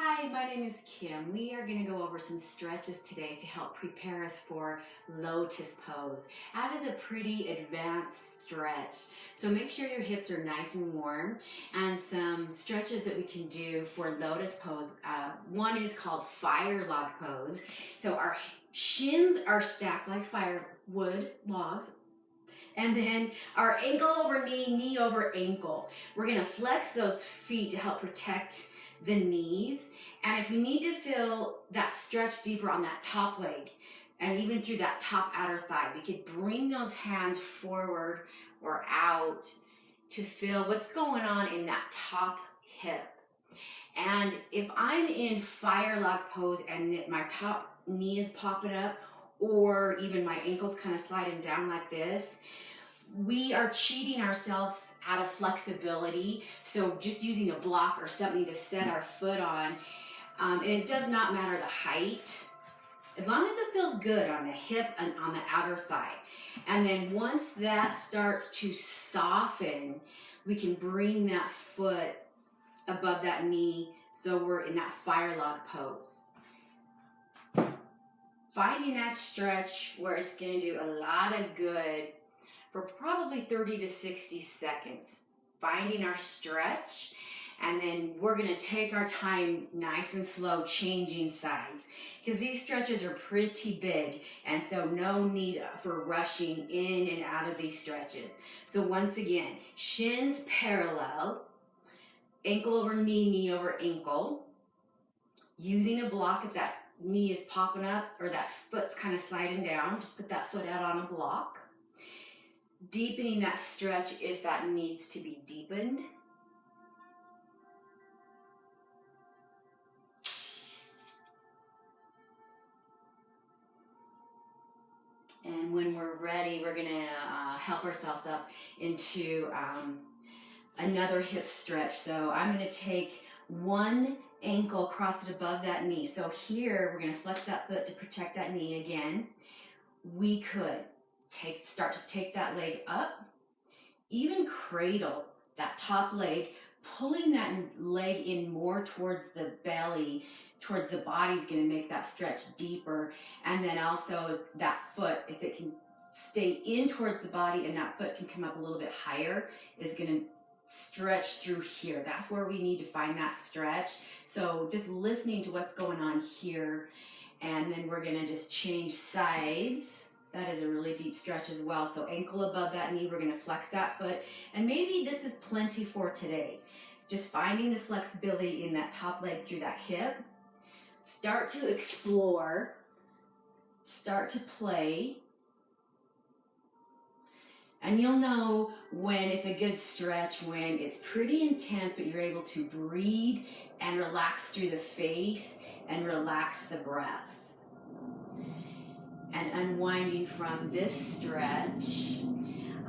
Hi, my name is Kim. We are going to go over some stretches today to help prepare us for Lotus Pose. That is a pretty advanced stretch. So make sure your hips are nice and warm. And some stretches that we can do for Lotus Pose. One is called Log Pose. So our shins are stacked like firewood logs. And then our ankle over knee, knee over ankle. We're going to flex those feet to help protect the knees. And if we need to feel that stretch deeper on that top leg and even through that top outer thigh, we could bring those hands forward or out to feel what's going on in that top hip. And if I'm in log pose and my top knee is popping up or even my ankle's kind of sliding down like this, we are cheating ourselves out of flexibility. So just using a block or something to set our foot on, and it does not matter the height, as long as it feels good on the hip and on the outer thigh. And then once that starts to soften, we can bring that foot above that knee so we're in that log pose. Finding that stretch where it's going to do a lot of good for probably 30 to 60 seconds. Finding our stretch, and then we're gonna take our time nice and slow changing sides because these stretches are pretty big, and so no need for rushing in and out of these stretches. So once again, shins parallel, ankle over knee, knee over ankle, using a block if that knee is popping up or that foot's kind of sliding down, just put that foot out on a block. Deepening that stretch if that needs to be deepened. And when we're ready, we're gonna help ourselves up into another hip stretch. So I'm gonna take one ankle, cross it above that knee. So here, we're gonna flex that foot to protect that knee again. We could start to take that leg up, even cradle that top leg, pulling that leg in more towards the belly, towards the body is going to make that stretch deeper. And then also is that foot, if it can stay in towards the body and that foot can come up a little bit higher, is going to stretch through here. That's where we need to find that stretch. So just listening to what's going on here, and then we're going to just change sides. That is a really deep stretch as well. So ankle above that knee, we're gonna flex that foot. And maybe this is plenty for today. It's just finding the flexibility in that top leg through that hip. Start to explore, start to play. And you'll know when it's a good stretch, when it's pretty intense, but you're able to breathe and relax through the face and relax the breath. And unwinding from this stretch,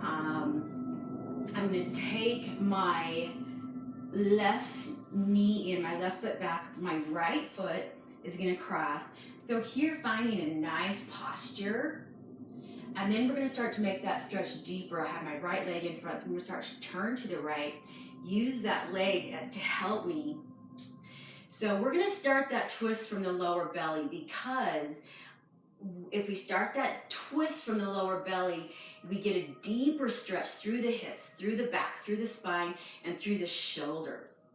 I'm going to take my left knee in, my left foot back, my right foot is going to cross. So here, finding a nice posture, and then we're going to start to make that stretch deeper. I have my right leg in front, so I'm going to start to turn to the right, use that leg to help me. So we're going to start that twist from the lower belly, because if we start that twist from the lower belly, we get a deeper stretch through the hips, through the back, through the spine, and through the shoulders.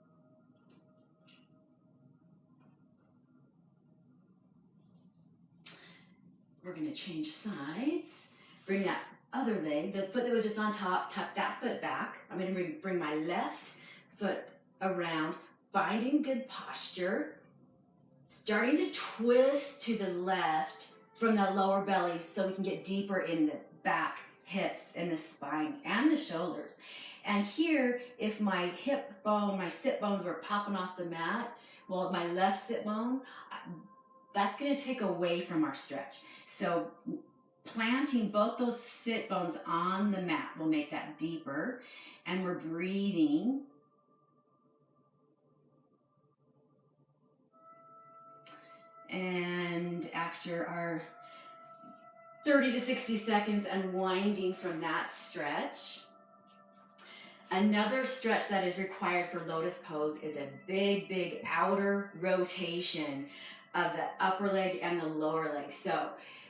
We're going to change sides. Bring that other leg, the foot that was just on top, tuck that foot back. I'm going to bring my left foot around, finding good posture, starting to twist to the left from that lower belly so we can get deeper in the back, hips, and the spine, and the shoulders. And here, if my hip bone, my sit bones were popping off the mat, well, my left sit bone, that's going to take away from our stretch. So planting both those sit bones on the mat will make that deeper, and we're breathing. And after our 30 to 60 seconds unwinding from that stretch, Another stretch that is required for Lotus Pose is a big outer rotation of the upper leg and the lower leg. So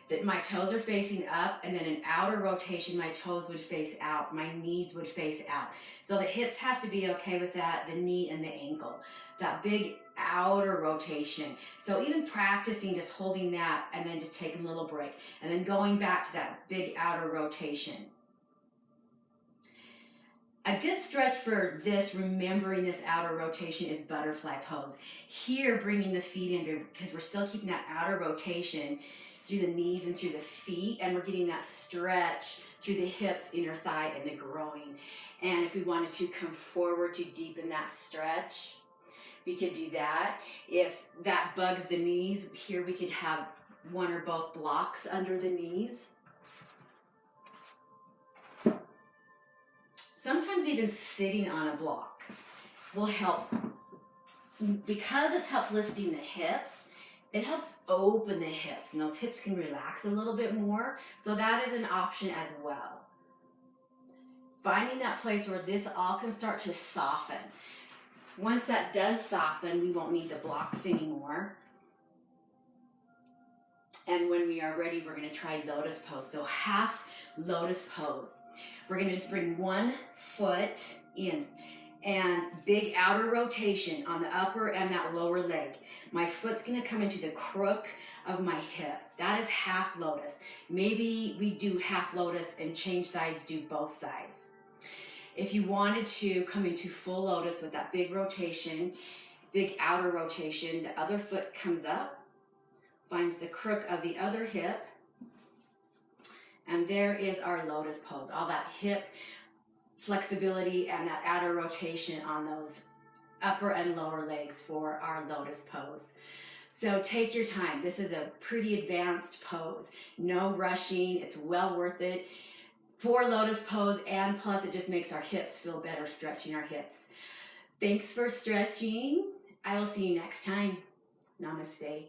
that my toes are facing up, and then an outer rotation, my toes would face out, my knees would face out. So the hips have to be okay with that, the knee and the ankle. That big outer rotation. So even practicing just holding that and then just taking a little break and then going back to that big outer rotation. A good stretch for this, remembering this outer rotation, is butterfly pose. Here, bringing the feet in, because we're still keeping that outer rotation through the knees and through the feet, and we're getting that stretch through the hips, inner thigh, and the groin. And if we wanted to come forward to deepen that stretch, we could do that. If that bugs the knees, here we could have one or both blocks under the knees. Sometimes even sitting on a block will help. Because it's help lifting the hips, it helps open the hips, and those hips can relax a little bit more. So that is an option as well. Finding that place where this all can start to soften. Once that does soften, we won't need the blocks anymore. And when we are ready, we're going to try Lotus Pose. So half Lotus Pose. We're going to just bring one foot in and big outer rotation on the upper and that lower leg. My foot's going to come into the crook of my hip. That is half Lotus. Maybe we do half Lotus and change sides, do both sides. If you wanted to come into full Lotus with that big rotation, big outer rotation, the other foot comes up, finds the crook of the other hip, and there is our Lotus Pose. All that hip flexibility and that outer rotation on those upper and lower legs for our Lotus Pose. So take your time. This is a pretty advanced pose. No rushing. It's well worth it for Lotus Pose, and plus it just makes our hips feel better, stretching our hips. Thanks for stretching. I will see you next time. Namaste.